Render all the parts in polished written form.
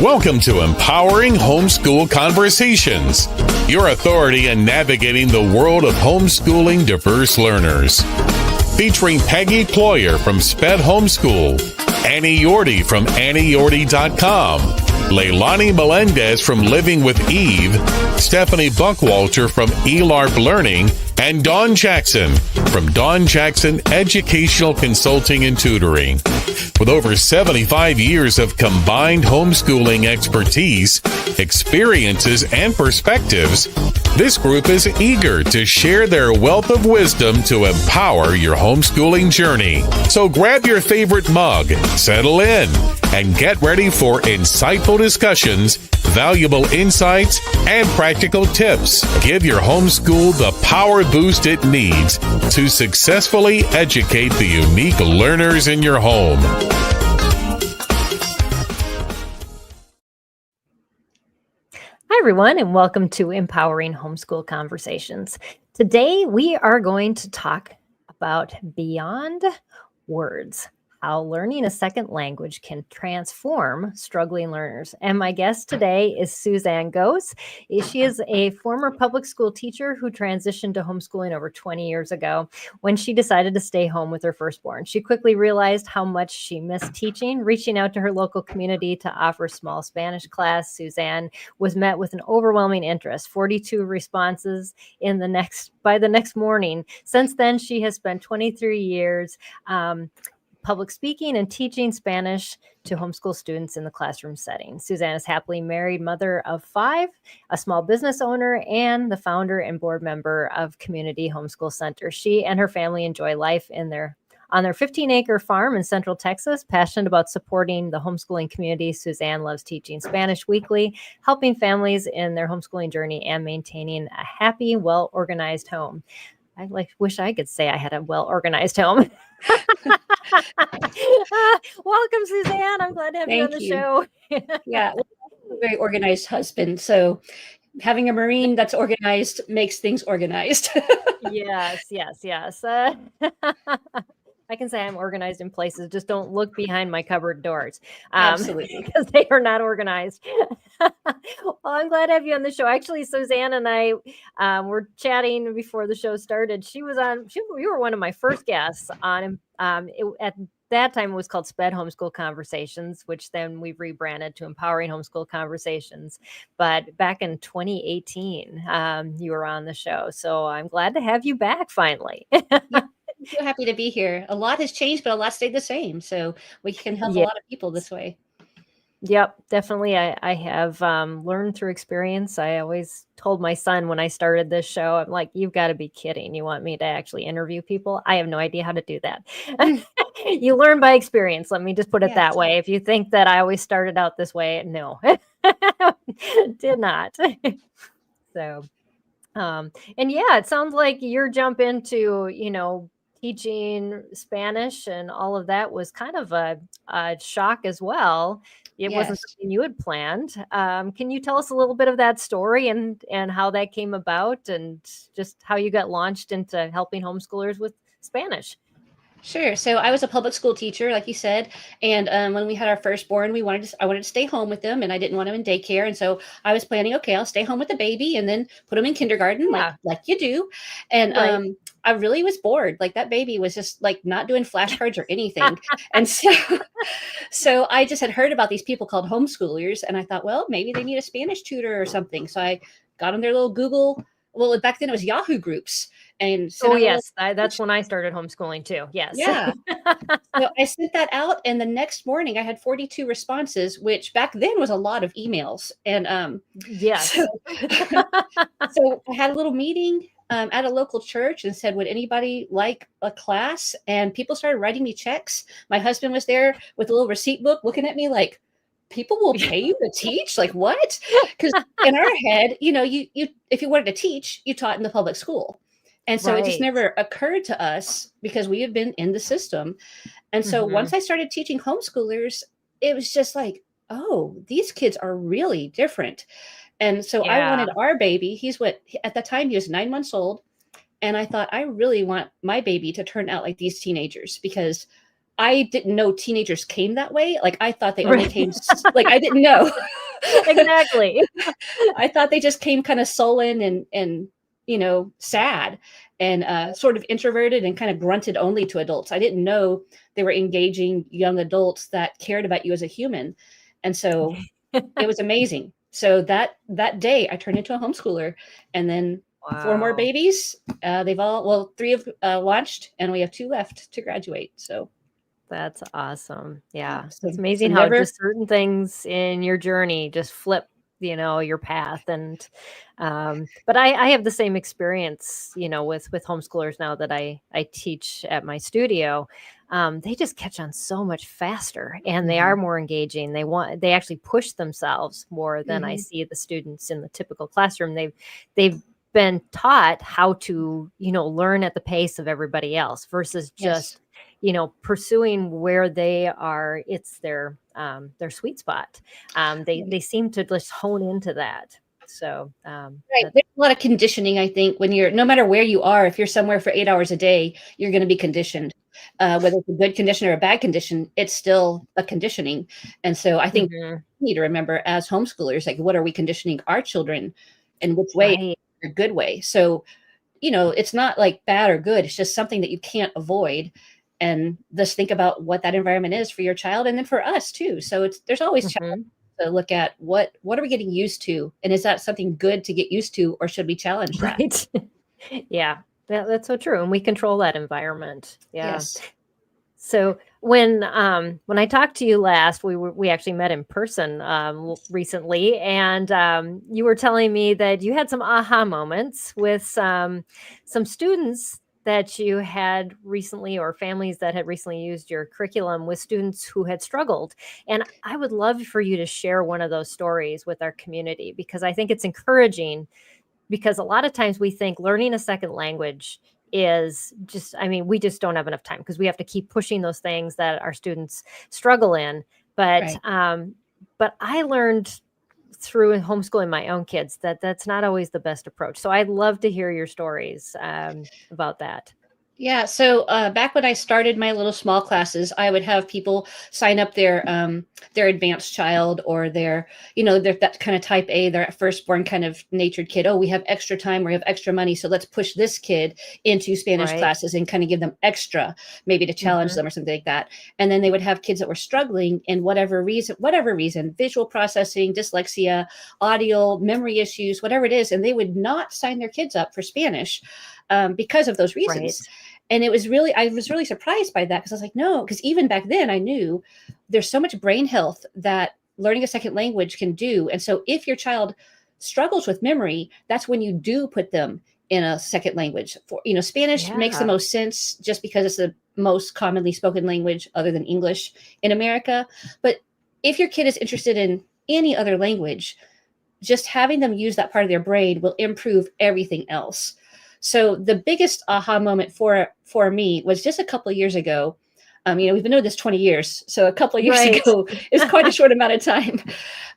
Welcome to Empowering Homeschool Conversations, your authority in navigating the world of homeschooling diverse learners. Featuring Peggy Ployhar from SPED Homeschool, Annie Yorty from AnnieYorty.com, Leilani Melendez from Living with Eve, Stephanie Buckwalter from eLARP Learning, and Dawn Jackson from Dawn Jackson Educational Consulting and Tutoring. With over 75 years of combined homeschooling expertise, experiences, and perspectives, this group is eager to share their wealth of wisdom to empower your homeschooling journey. So grab your favorite mug, settle in, and get ready for insightful discussions, valuable insights, and practical tips. Give your homeschool the power boost it needs to successfully educate the unique learners in your home. Hi, everyone, and welcome to Empowering Homeschool Conversations. Today, we are going to talk about beyond words, how learning a second language can transform struggling learners. And my guest today is Suzanne Gose. She is a former public school teacher who transitioned to homeschooling over 20 years ago when she decided to stay home with her firstborn. She quickly realized how much she missed teaching. Reaching out to her local community to offer small Spanish class, Suzanne was met with an overwhelming interest, 42 responses by the next morning. Since then, she has spent 23 years public speaking and teaching Spanish to homeschool students in the classroom setting. Suzanne is happily married, mother of 5, a small business owner, and the founder and board member of Community Homeschool Center. She and her family enjoy life on their 15-acre farm in Central Texas. Passionate about supporting the homeschooling community, Suzanne loves teaching Spanish weekly, helping families in their homeschooling journey, and maintaining a happy, well-organized home. I wish I could say I had a well-organized home. Welcome, Suzanne. I'm glad to have you on the show. Yeah, a very organized husband. So having a Marine that's organized makes things organized. Yes. I can say I'm organized in places. Just don't look behind my cupboard doors. Absolutely. Because they are not organized. Well, I'm glad to have you on the show. Actually, Suzanne and I were chatting before the show started. You were one of my first guests on, at that time it was called SPED Homeschool Conversations, which then we've rebranded to Empowering Homeschool Conversations. But back in 2018, you were on the show. So I'm glad to have you back finally. I'm so happy to be here. A lot has changed, but a lot stayed the same. So we can help a lot of people this way. Yep, definitely. I have learned through experience. I always told my son when I started this show, I'm like, you've got to be kidding. You want me to actually interview people? I have no idea how to do that. You learn by experience. Let me just put it that way. If you think that I always started out this way, no, did not. So, and yeah, it sounds like your jump into, teaching Spanish and all of that was kind of a shock as well. It wasn't something you had planned. Can you tell us a little bit of that story and how that came about and just how you got launched into helping homeschoolers with Spanish? Sure. So I was a public school teacher, like you said, and when we had our firstborn, I wanted to stay home with them, and I didn't want him in daycare, and so I was planning, okay, I'll stay home with the baby, and then put him in kindergarten, like you do, and I really was bored. Like that baby was just like not doing flashcards or anything, and so I just had heard about these people called homeschoolers, and I thought, well, maybe they need a Spanish tutor or something. So I got on their little Google. Well, back then it was Yahoo groups. And that's when I started homeschooling too. Yes. Yeah. So I sent that out, and the next morning I had 42 responses, which back then was a lot of emails. And yes. So I had a little meeting at a local church and said, would anybody like a class? And people started writing me checks. My husband was there with a little receipt book looking at me like, people will pay you to teach? Like what? Because in our head, you if you wanted to teach, you taught in the public school. And so it just never occurred to us because we had been in the system. And so once I started teaching homeschoolers, it was just like, oh, these kids are really different. And so I wanted our baby. At the time he was 9 months old. And I thought, I really want my baby to turn out like these teenagers because I didn't know teenagers came that way. Like, I thought they only Right. came, like, I didn't know. Exactly. I thought they just came kind of sullen and, sad and sort of introverted and kind of grunted only to adults. I didn't know they were engaging young adults that cared about you as a human. And so it was amazing. So that day I turned into a homeschooler, and then 4 more Wow. babies. Well, 3 have launched, and we have 2 left to graduate. So That's awesome. Yeah. so, It's so amazing how never, just certain things in your journey just flip, your path. And but I have the same experience, with homeschoolers now that I teach at my studio. They just catch on so much faster, and they are Mhm, more engaging. They actually push themselves more than I mhm, see the students in the typical classroom. They've been taught how to, learn at the pace of everybody else versus yes. just pursuing where they are. It's their sweet spot. They seem to just hone into that. So Right. that There's a lot of conditioning, I think, when no matter where you are, if you're somewhere for 8 hours a day, you're going to be conditioned. Whether it's a good condition or a bad condition, it's still a conditioning. And so I think Mhm. we need to remember as homeschoolers, like, what are we conditioning our children, and which way, Right. a good way. So, it's not like bad or good. It's just something that you can't avoid. And just think about what that environment is for your child, and then for us too. So there's always Mhm. to look at what are we getting used to, and is that something good to get used to, or should we challenge that? Right. Yeah, that's so true, and we control that environment. Yeah. Yes. So when I talked to you last, we actually met in person recently, and you were telling me that you had some aha moments with some students that you had recently, or families that had recently used your curriculum with students who had struggled. And I would love for you to share one of those stories with our community, because I think it's encouraging, because a lot of times we think learning a second language is just, we just don't have enough time because we have to keep pushing those things that our students struggle in. But Right. but I learned through homeschooling my own kids that that's not always the best approach. So I'd love to hear your stories about that. Yeah. So back when I started my little small classes, I would have people sign up their advanced child, or their that kind of type A, their firstborn kind of natured kid. Oh, we have extra time, we have extra money, so let's push this kid into Spanish Right. classes and kind of give them extra, maybe to challenge Hmm. them or something like that. And then they would have kids that were struggling in whatever reason, visual processing, dyslexia, audio, memory issues, whatever it is, and they would not sign their kids up for Spanish because of those reasons. Right. And I was really surprised by that, because I was like, no, because even back then I knew there's so much brain health that learning a second language can do. And so if your child struggles with memory, that's when you do put them in a second language. Spanish makes the Yeah. most sense just because it's the most commonly spoken language other than English in America. But if your kid is interested in any other language, just having them use that part of their brain will improve everything else. So the biggest aha moment for me was just a couple of years ago. We've been doing this 20 years, so a couple of years Right. ago is quite a short amount of time.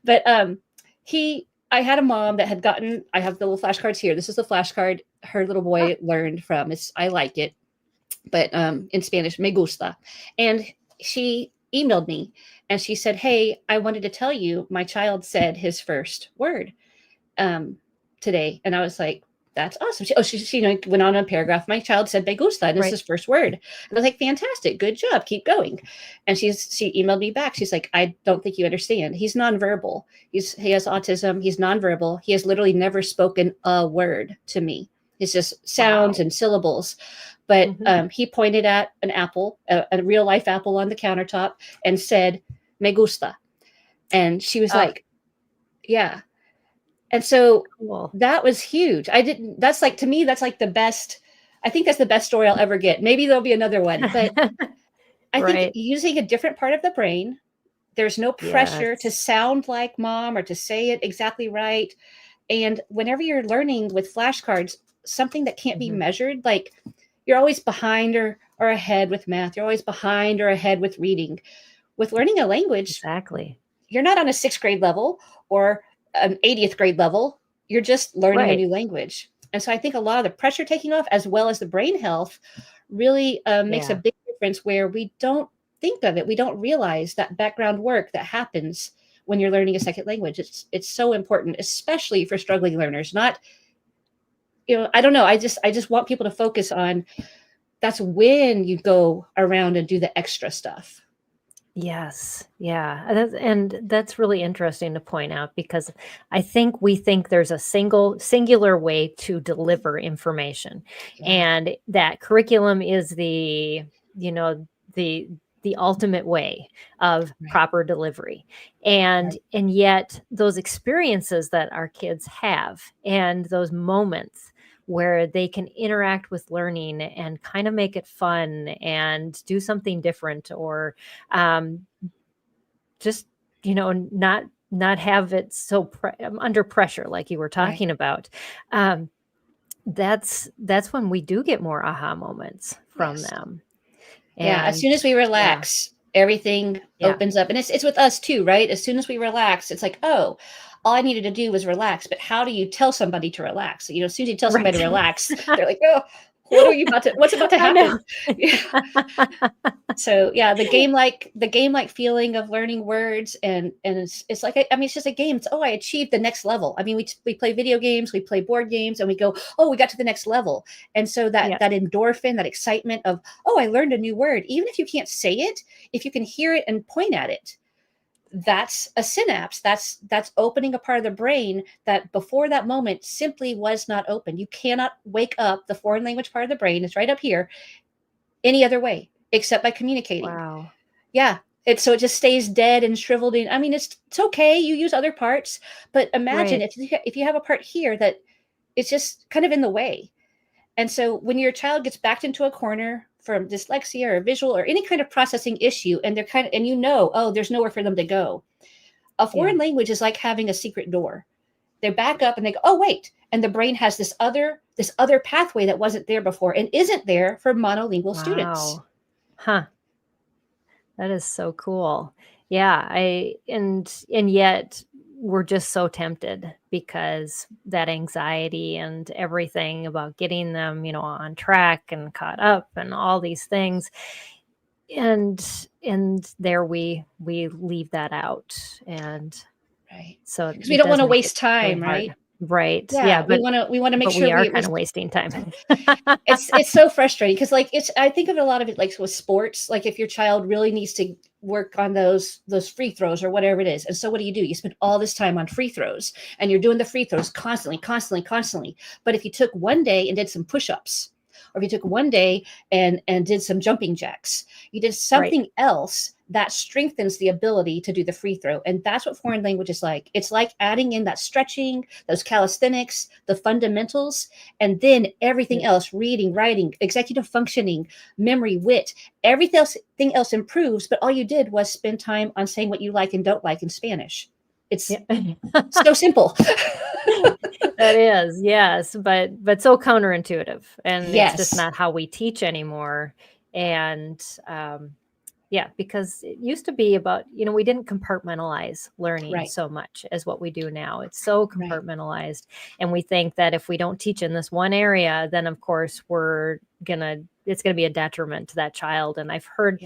But I had a mom that had gotten. I have the little flashcards here. This is the flashcard her little Ah, boy learned from. I like it, but in Spanish, me gusta. And she emailed me, and she said, "Hey, I wanted to tell you my child said his first word um, today." And I was like, "That's awesome." She went on a paragraph. My child said "me gusta," and it's right. his first word. And I was like, "Fantastic, good job, keep going." And she emailed me back. She's like, "I don't think you understand. He's nonverbal. He has autism. He's nonverbal. He has literally never spoken a word to me. It's just sounds Wow. and syllables." But Hmm. he pointed at an apple, a real life apple on the countertop, and said "me gusta." And she was Oh, like, "Yeah." And so cool. that was huge. I didn't That's like, to me, that's like the best. I think that's the best story I'll ever get. Maybe there'll be another one, but I think Right. using a different part of the brain, there's no pressure to Yes. sound like mom or to say it exactly right. And whenever you're learning with flashcards, something that can't be Hmm. measured, like, you're always behind or ahead with math, you're always behind or ahead with reading. With learning a language, Exactly. you're not on a 6th grade level or an 80th grade level. You're just learning a Right. new language. And so I think a lot of the pressure taking off, as well as the brain health, really makes a Yeah. big difference, where we don't think of it. We don't realize that background work that happens when you're learning a second language. It's so important, especially for struggling learners. Not, I don't know. I just want people to focus on, that's when you go around and do the extra stuff. Yes. Yeah. And that's really interesting to point out, because I think we think there's a singular way to deliver information, Yeah. and that curriculum is the, the ultimate way of Right. proper delivery. And yet those experiences that our kids have, and those moments where they can interact with learning and kind of make it fun and do something different, or just, not have it so under pressure, like you were talking about. That's when we do get more aha moments from them. And as soon as we relax, everything opens up. And it's with us too, right? As soon as we relax, it's like, oh, all I needed to do was relax. But how do you tell somebody to relax? As soon as you tell somebody to relax, they're like, oh, what's about to happen? So the game-like feeling of learning words, and it's like, it's just a game. It's, I achieved the next level. We play video games, we play board games, and we go, we got to the next level. And so that endorphin, that excitement of, I learned a new word, even if you can't say it, if you can hear it and point at it, that's a synapse. That's opening a part of the brain that before that moment simply was not open. You cannot wake up the foreign language part of the brain. It's right up here any other way except by communicating. Wow. Yeah. So it just stays dead and shriveled in. It's okay. You use other parts, but imagine if you have a part here that it's just kind of in the way. And so when your child gets backed into a corner from dyslexia or visual or any kind of processing issue, and they're there's nowhere for them to go. A foreign language is like having a secret door. They back up and they go, oh, wait. And the brain has this other pathway that wasn't there before and isn't there for monolingual students. Huh. That is so cool. Yeah. And yet we're just so tempted, because that anxiety and everything about getting them, on track and caught up and all these things. And there we leave that out. And so because we don't want to waste time, right? Right. Yeah. We want to make sure we are kind of wasting time. It's so frustrating, because I think of a lot of it like with sports. Like if your child really needs to work on those free throws or whatever it is. And so what do? You spend all this time on free throws, and you're doing the free throws constantly. But if you took one day and did some push-ups, or if you took one day and did some jumping jacks, you did something else that strengthens the ability to do the free throw. And that's what foreign language is like. It's like adding in that stretching, those calisthenics, the fundamentals, and then everything else, reading, writing, executive functioning, memory, wit, everything else improves. But all you did was spend time on saying what you like and don't like in Spanish. It's so simple. That is, yes, but so counterintuitive, and it's just not how we teach anymore. And because it used to be about, we didn't compartmentalize learning so much as what we do now. It's so compartmentalized, and we think that if we don't teach in this one area, then of course it's gonna be a detriment to that child. And I've heard.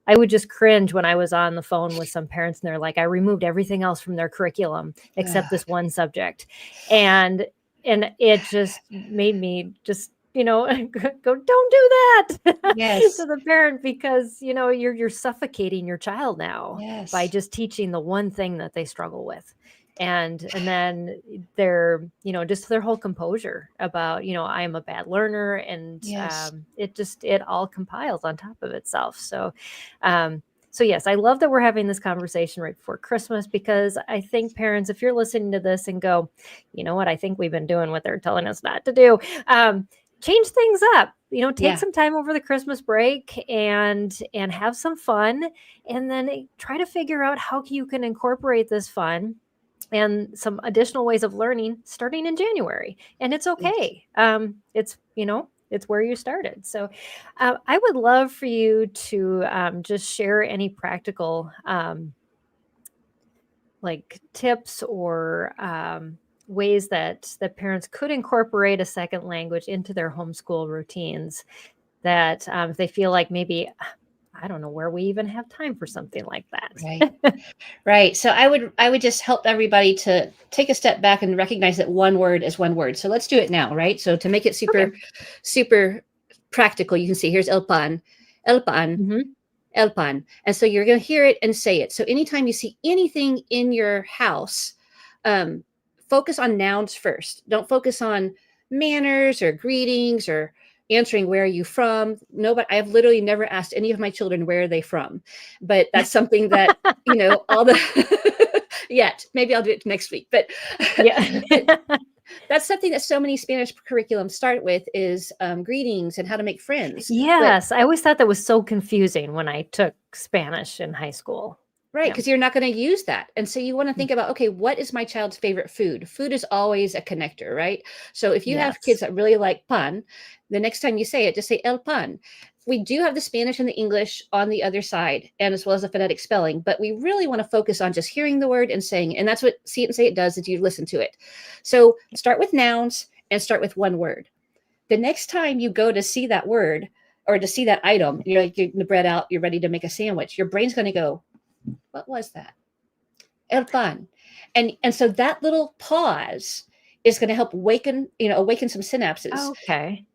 I would just cringe when I was on the phone with some parents, and they're like, I removed everything else from their curriculum except this one subject. And it just made me just, go, don't do that to the parent, because, you're suffocating your child now by just teaching the one thing that they struggle with. And then their, just their whole composure about, I am a bad learner, and it all compiles on top of itself. So yes, I love that we're having this conversation right before Christmas, because I think parents, if you're listening to this and go, you know what, I think we've been doing what they're telling us not to do, change things up. Take some time over the Christmas break and have some fun, and then try to figure out how you can incorporate this fun and some additional ways of learning starting in January. And it's okay. It's where you started. So I would love for you to just share any practical tips or ways that parents could incorporate a second language into their homeschool routines, that if they feel like maybe I don't know where we even have time for something like that. Right. Right. So I would just help everybody to take a step back and recognize that one word is one word. So let's do it now, right? So to make it super, super practical, you can see here's el pan, el pan, Mhm. el pan. And so you're going to hear it and say it. So anytime you see anything in your house, focus on nouns first. Don't focus on manners or greetings or answering where are you from. Nobody, I've literally never asked any of my children where are they from, but that's something that, all the yet maybe I'll do it next week, but Yeah. but that's something that so many Spanish curriculums start with is greetings and how to make friends. But Yes, I always thought that was so confusing when I took Spanish in high school. right, Yeah. because you're not going to use that. And so you want to think about, okay, what is my child's favorite food? Food is always a connector, right? So if you have Yes. kids that really like pan, the next time you say it, just say el pan. We do have the Spanish and the English on the other side, and as well as the phonetic spelling, but we really want to focus on just hearing the word and saying it. And that's what See It and Say It does, is you listen to it. So start with nouns and start with one word. The next time you go to see that word or to see that item, you're like getting the bread out, you're ready to make a sandwich. Your brain's going to go, what was that? El pan. And so that little pause is going to help awaken some synapses. Okay.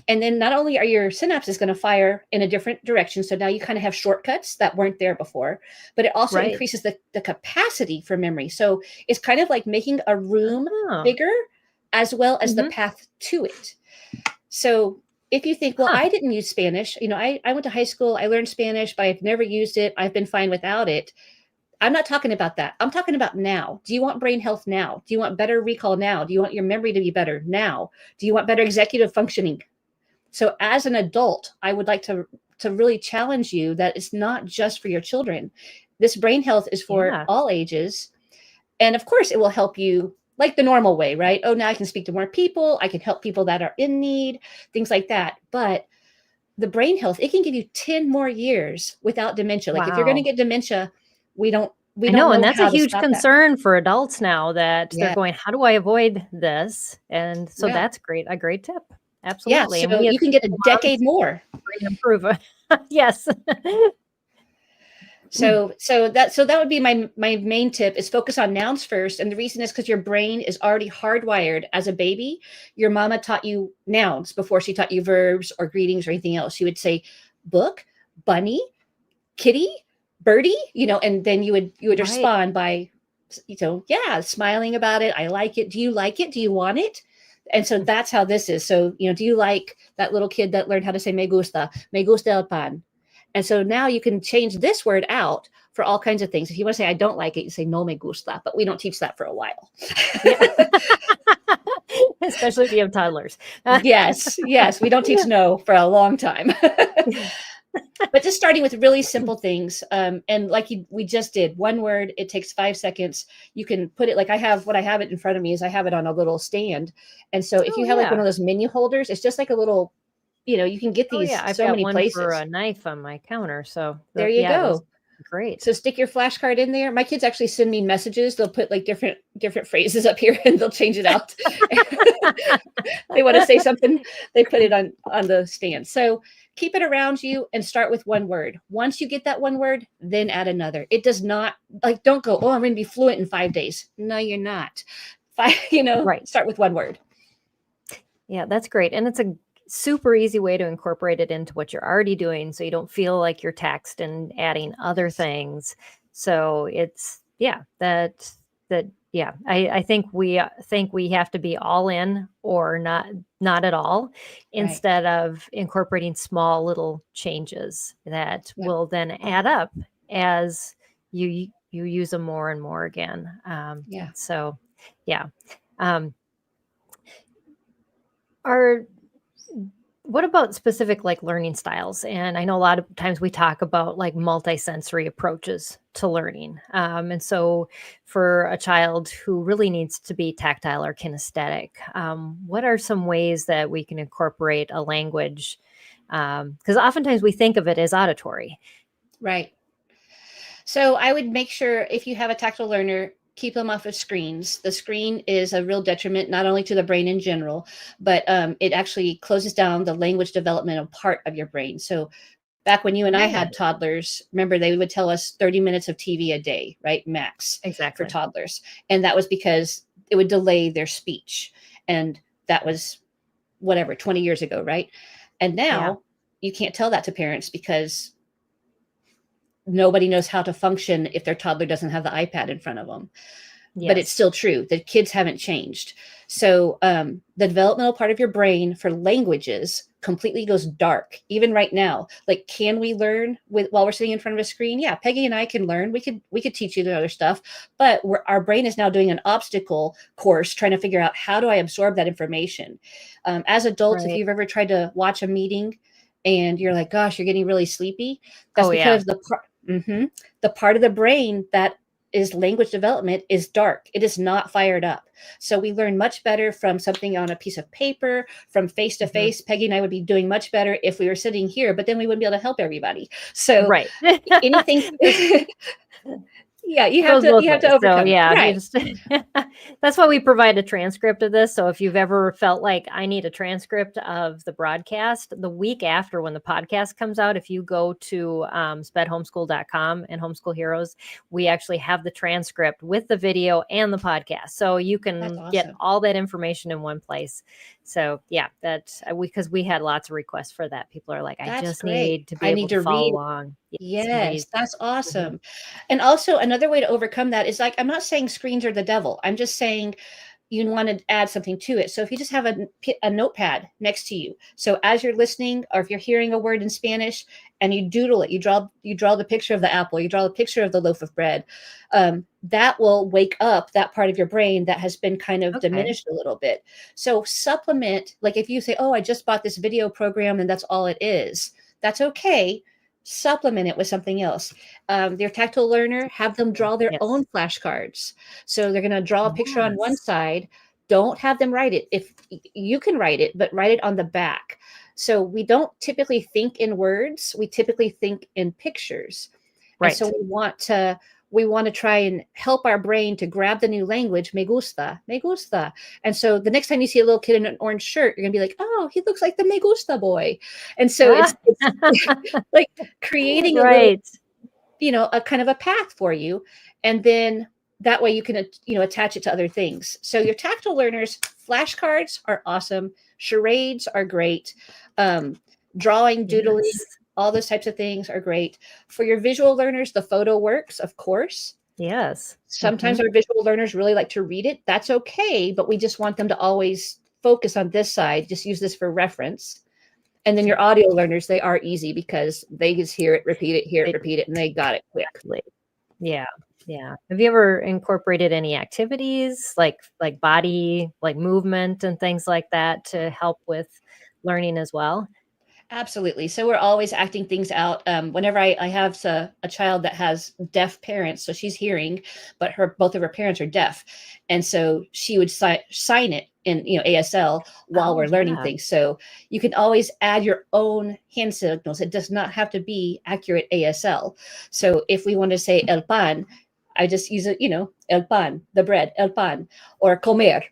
And then not only are your synapses going to fire in a different direction, so now you kind of have shortcuts that weren't there before, but it also Right. increases the capacity for memory. So it's kind of like making a room Oh. bigger as well as the Mhm. path to it. So if you think, well, Huh. I didn't use Spanish, I went to high school, I learned Spanish, but I've never used it. I've been fine without it. I'm not talking about that. I'm talking about now. Do you want brain health now? Do you want better recall now? Do you want your memory to be better now? Do you want better executive functioning? So as an adult, I would like to really challenge you that it's not just for your children. This brain health is for Yeah. all ages. And of course, it will help you like the normal way, right? Oh, now I can speak to more people. I can help people that are in need, things like that. But the brain health, it can give you 10 more years without dementia. Like if you're going to Wow. get dementia, we don't I know, and know that's a how to huge stop that. concern for adults now that they're Yeah. going, "How do I avoid this?" And so Yeah. that's a great tip. Yeah. Absolutely, and So we as you can get a moms decade more. can improve. Yes. So that would be my main tip is focus on nouns first. And the reason is because your brain is already hardwired as a baby. Your mama taught you nouns before she taught you verbs or greetings or anything else. She would say book, bunny, kitty, birdie, and then you would Right. respond by, yeah, smiling about it. I like it. Do you like it? Do you want it? And so that's how this is. So, do you like that little kid that learned how to say me gusta el pan? And so now you can change this word out for all kinds of things. If you want to say, I don't like it, you say no me gusta, but we don't teach that for a while. Yeah. Especially if you have toddlers. Yes. We don't teach no for a long time. But just starting with really simple things. And like we just did, one word, it takes 5 seconds. You can put it like I have it in front of me is I have it on a little stand. And so if you have like one of those menu holders, it's just like a little, you can get these I've so got many one places. for a knife on my counter. So there you go. Great. So stick your flashcard in there. My kids actually send me messages. They'll put like different phrases up here and they'll change it out. They want to say something, they put it on the stand. So keep it around you and start with one word. Once you get that one word, then add another. It does not don't go, oh, I'm going to be fluent in 5 days. No, you're not. Right. Start with one word. Yeah, that's great. And it's a super easy way to incorporate it into what you're already doing so you don't feel like you're taxed and adding other things. So it's I think we have to be all in or not at all instead of incorporating small little changes that will then add up as you use them more and more again. So yeah. What about specific like learning styles? And I know a lot of times we talk about like multisensory approaches to learning. And so for a child who really needs to be tactile or kinesthetic, what are some ways that we can incorporate a language? Because oftentimes we think of it as auditory. Right. So I would make sure if you have a tactile learner, keep them off of screens. The screen is a real detriment, not only to the brain in general, but it actually closes down the language developmental part of your brain. So Back when you and I Yeah. had toddlers, remember they would tell us 30 minutes of TV a day, right? Max for Exactly. toddlers. And that was because it would delay their speech. And that was whatever, 20 years ago, right? And now you can't tell that to parents because nobody knows how to function if their toddler doesn't have the iPad in front of them. But it's Yes. still true. The kids haven't changed. So the developmental part of your brain for languages completely goes dark, even right now. Like, can we learn while we're sitting in front of a screen? Yeah, Peggy and I can learn. We could teach you the other stuff, but our brain is now doing an obstacle course trying to figure out, how do I absorb that information? As adults, if Right. you've ever tried to watch a meeting and you're like, gosh, you're getting really sleepy, that's Oh, yeah. because the part of the brain that is language development is dark. It is not fired up. So we learn much better from something on a piece of paper, from face to face. Peggy and I would be doing much better if we were sitting here, but then we wouldn't be able to help everybody. So Right. anything, yeah, you Goes have both to ways. So overcome it. yeah, you Right. just that's why we provide a transcript of this. So if you've ever felt like I need a transcript of the broadcast, the week after when the podcast comes out, if you go to spedhomeschool.com and Homeschool Heroes, we actually have the transcript with the video and the podcast. So you That's can get awesome. all that information in one place. So yeah, because we had lots of requests for that. People are like, I That's just great. need to be I able need to to follow read. along. Yes, read. Yes, that's Mhm. awesome. And also another way to overcome that is, like, I'm not saying screens are the devil. I'm just saying you want to add something to it. So if you just have a notepad next to you, so as you're listening, or if you're hearing a word in Spanish and you doodle it, you draw the picture of the apple, you draw the picture of the loaf of bread, that will wake up that part of your brain that has been kind of Okay. diminished a little bit. So supplement, like if you say, oh, I just bought this video program and that's all it is, that's okay. Supplement it with something else. Your tactile learner, have them draw their Yes. own flashcards. So they're going to draw a picture on one Yes. side. Don't have them write it. If you can write it, but write it on the back. So we don't typically think in words. We typically think in pictures. And Right. so we want to try and help our brain to grab the new language, me gusta, me gusta. And so the next time you see a little kid in an orange shirt, you're going to be like, oh, he looks like the me gusta boy. And so it's like creating a little, Right. a kind of a path for you. And then that way you can, attach it to other things. So your tactile learners, flashcards are awesome. Charades are great. Drawing, doodling, Yes. all those types of things are great. For your visual learners, the photo works, of course. Yes. Sometimes our visual learners really like to read it. That's okay, but we just want them to always focus on this side. Just use this for reference. And then your audio learners, they are easy because they just hear it, repeat it, and they got it quick. Exactly. Yeah. Yeah. Have you ever incorporated any activities like body, like movement and things like that to help with learning as well? Absolutely. So we're always acting things out. Whenever I have a child that has deaf parents, so she's hearing, but both of her parents are deaf, and so she would sign it in ASL while we're learning Yeah. things. So you can always add your own hand signals. It does not have to be accurate ASL. So if we want to say el pan, I just use it. El pan, the bread, el pan, or comer.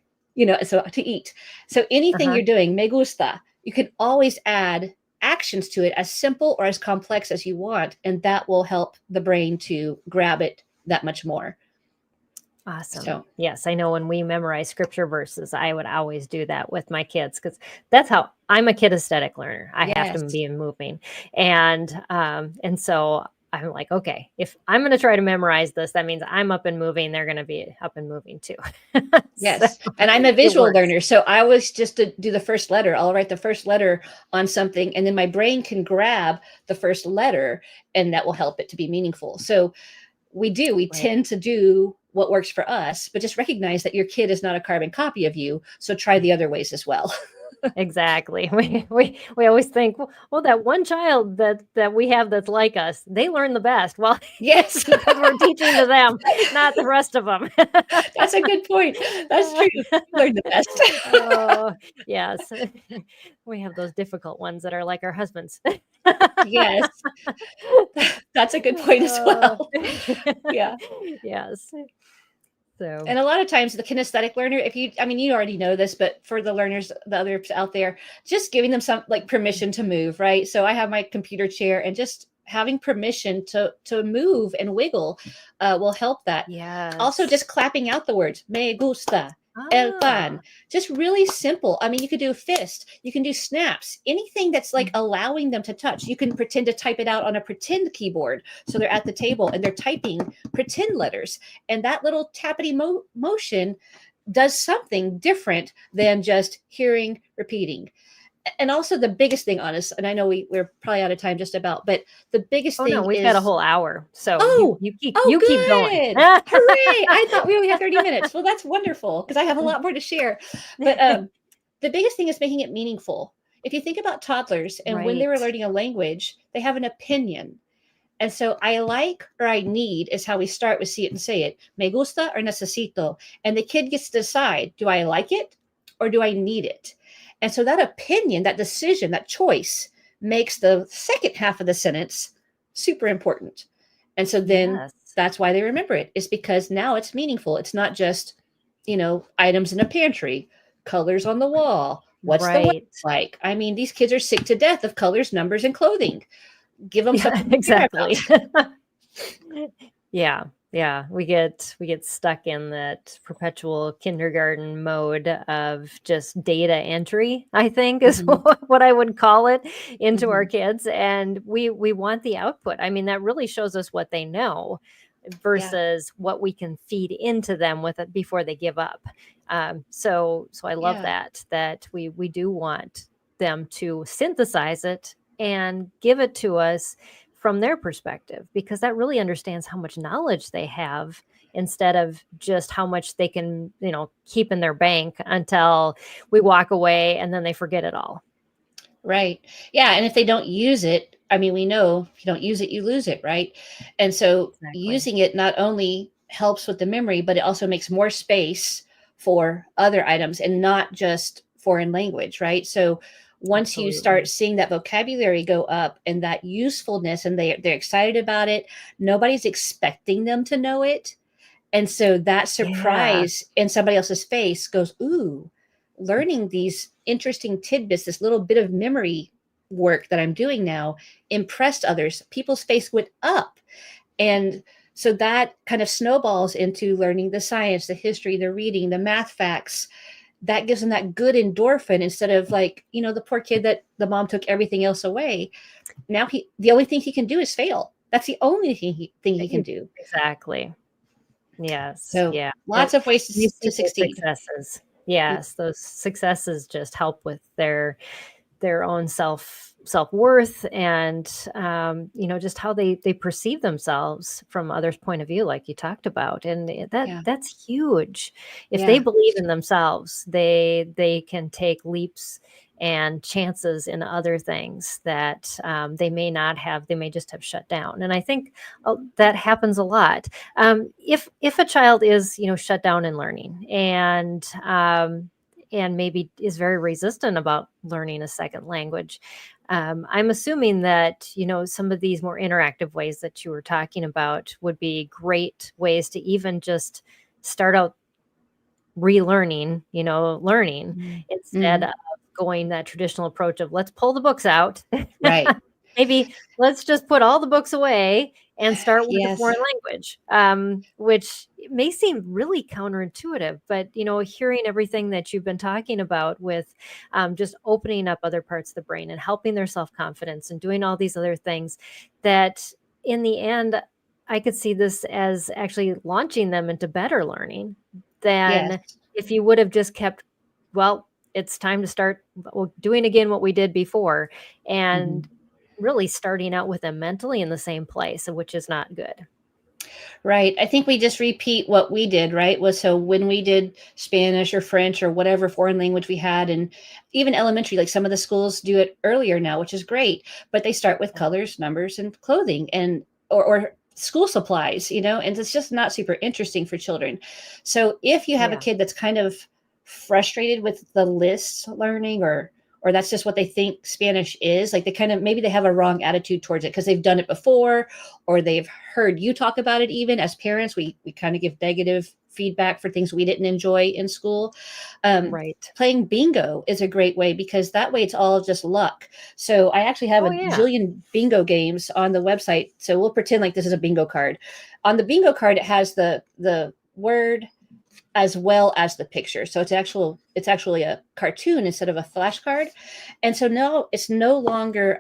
So to eat. So anything you're doing, me gusta. You can always add actions to it, as simple or as complex as you want, and that will help the brain to grab it that much more. Awesome. So yes, I know when we memorize scripture verses, I would always do that with my kids because that's how I'm a kinesthetic learner. I have to yes. be moving, and so I'm like, okay, if I'm going to try to memorize this, that means I'm up and moving. They're going to be up and moving too. Yes. So And I'm a it visual works. learner. So I always just to do the first letter. I'll write the first letter on something, and then my brain can grab the first letter, and that will help it to be meaningful. So we Right. tend to do what works for us, but just recognize that your kid is not a carbon copy of you. So try the other ways as well. Exactly. We always think, well, that one child that we have that's like us, they learn the best. Well, Yes. because we're teaching to them, not the rest of them. That's a good point. That's true. You learn the best. Oh, yes. We have those difficult ones that are like our husbands. Yes. That's a good point as well. Yeah. Yes. So, And a lot of times the kinesthetic learner, you already know this, but for the learners, the others out there, just giving them some like permission to move, right? So I have my computer chair, and just having permission to move and wiggle will help that. Also, yes. just clapping out the words, me gusta, el Ah, pan, just really simple. I mean, you could do fist, you can do snaps, anything that's like allowing them to touch. You can pretend to type it out on a pretend keyboard. So they're at the table and they're typing pretend letters. And that little tappity motion does something different than just hearing, repeating. And also the biggest thing, honest, and I know we're probably out of time just about, but the biggest oh no, thing we've got a is, whole hour. So oh, you keep going. good. Hooray. I thought we only had 30 minutes. Well, that's wonderful because I have a lot more to share. But the biggest thing is making it meaningful. If you think about toddlers and when they were Right. learning a language, they have an opinion. And so I like or I need is how we start with see it and say it. Me gusta or necesito. And the kid gets to decide, do I like it or do I need it? And so that opinion, that decision, that choice makes the second half of the sentence super important. And so then Yes. that's why they remember it, is because now it's meaningful. It's not just, items in a pantry, colors on the wall. What's the weather Right. like? I mean, these kids are sick to death of colors, numbers, and clothing. Give them Yeah, something to care exactly. about. Yeah. Yeah. We get stuck in that perpetual kindergarten mode of just data entry, I think is Mhm, what I would call it, into our mhm. kids. And we want the output. I mean, that really shows us what they know Yeah, versus what we can feed into them with it before they give up. So I love yeah. that we do want them to synthesize it and give it to us from their perspective, because that really understands how much knowledge they have instead of just how much they can, keep in their bank until we walk away and then they forget it all. Right. Yeah. And if they don't use it, I mean, we know if you don't use it, you lose it. Right. And so Exactly. using it not only helps with the memory, but it also makes more space for other items and not just foreign language. Right. So once you start Absolutely. seeing that vocabulary go up and that usefulness, and they're excited about it, nobody's expecting them to know it. And so that Yeah. surprise in somebody else's face goes, ooh, learning these interesting tidbits, this little bit of memory work that I'm doing now impressed others. People's face went up. And so that kind of snowballs into learning the science, the history, the reading, the math facts. That gives them that good endorphin instead of like, the poor kid that the mom took everything else away. Now the only thing he can do is fail. That's the only thing he can do. Exactly. Yes. So Yeah. lots of ways You to see those succeed. successes. Yes, those successes just help with their own self-worth and just how they perceive themselves from others' point of view, like you talked about. And Yeah. that's huge. If they Yeah. believe in themselves, they can take leaps and chances in other things that they may not have. They may just have shut down. And I think that happens a lot. If a child is shut down in learning and maybe is very resistant about learning a second language. I'm assuming that, some of these more interactive ways that you were talking about would be great ways to even just start out relearning, learning Mhm. instead Mhm. of going that traditional approach of let's pull the books out. Right. Maybe let's just put all the books away and start with a Yes. foreign language, which may seem really counterintuitive, but hearing everything that you've been talking about with just opening up other parts of the brain and helping their self confidence and doing all these other things, that in the end, I could see this as actually launching them into better learning Yes. than if you would have just kept, well, it's time to start doing again what we did before. Mhm. And really starting out with them mentally in the same place, which is not good. Right. I think we just repeat what we did, right? Was so when we did Spanish or French or whatever foreign language we had, and even elementary, like some of the schools do it earlier now, which is great, but they start with colors, numbers, and clothing and or school supplies, and it's just not super interesting for children. So if you have a Yeah. kid that's kind of frustrated with the lists learning or that's just what they think Spanish is. Like maybe they have a wrong attitude towards it because they've done it before, or they've heard you talk about it. Even as parents, we kind of give negative feedback for things we didn't enjoy in school. Right. Playing bingo is a great way, because that way it's all just luck. So I actually have Oh, a yeah. jillion bingo games on the website. So we'll pretend like this is a bingo card. On the bingo card, it has the word as well as the picture. So it's actually a cartoon instead of a flashcard. And so now it's no longer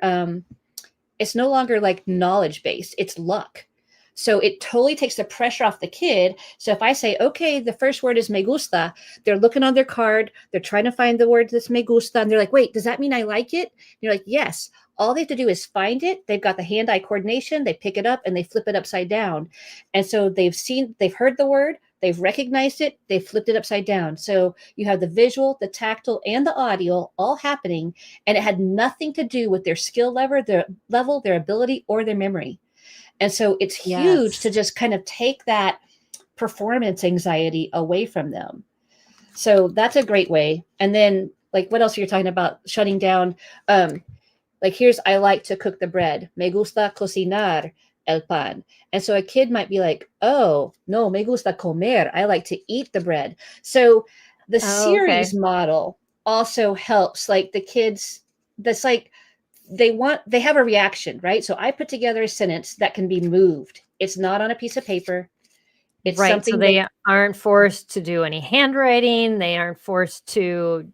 like knowledge based, it's luck. So it totally takes the pressure off the kid. So if I say, okay, the first word is me gusta, they're looking on their card, they're trying to find the word that's me gusta, and they're like, wait, does that mean I like it? And you're like, yes. All they have to do is find it. They've got the hand-eye coordination. They pick it up and they flip it upside down. And so they've heard the word, they've recognized it, they've flipped it upside down. So you have the visual, the tactile, and the audio all happening, and it had nothing to do with their skill level, their ability, or their memory. And so it's huge to just kind of take that performance anxiety away from them. So that's a great way. And then, like, what else are you talking about? Shutting down. Like, I like to cook the bread. Me gusta cocinar el pan. And so a kid might be like, oh, no, me gusta comer. I like to eat the bread. So the series model also helps. Like, the kids, that's like, they have a reaction, right? So I put together a sentence that can be moved. It's not on a piece of paper. It's right. something So they aren't forced to do any handwriting. They aren't forced to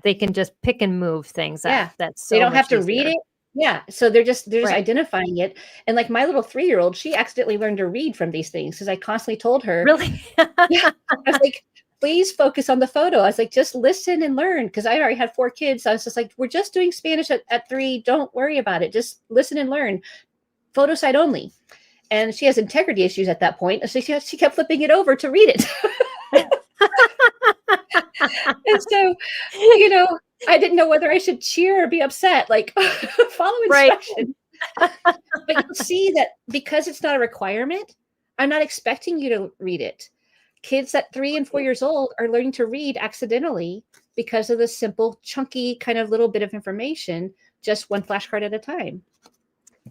they can just pick and move things up. That's so they don't have to easier. read it. Yeah. So they're just identifying it. And like my little 3-year-old, she accidentally learned to read from these things because I constantly told her. Really? Yeah. I was like, please focus on the photo. I was like, just listen and learn. Because I already had 4 kids. I was just like, we're just doing Spanish at 3. Don't worry about it. Just listen and learn. Photo side only. And she has integrity issues at that point. So she kept flipping it over to read it. And so, I didn't know whether I should cheer or be upset, like follow instruction. But you'll see that because it's not a requirement, I'm not expecting you to read it. Kids at 3 and 4 years old are learning to read accidentally because of the simple, chunky kind of little bit of information, just one flashcard at a time.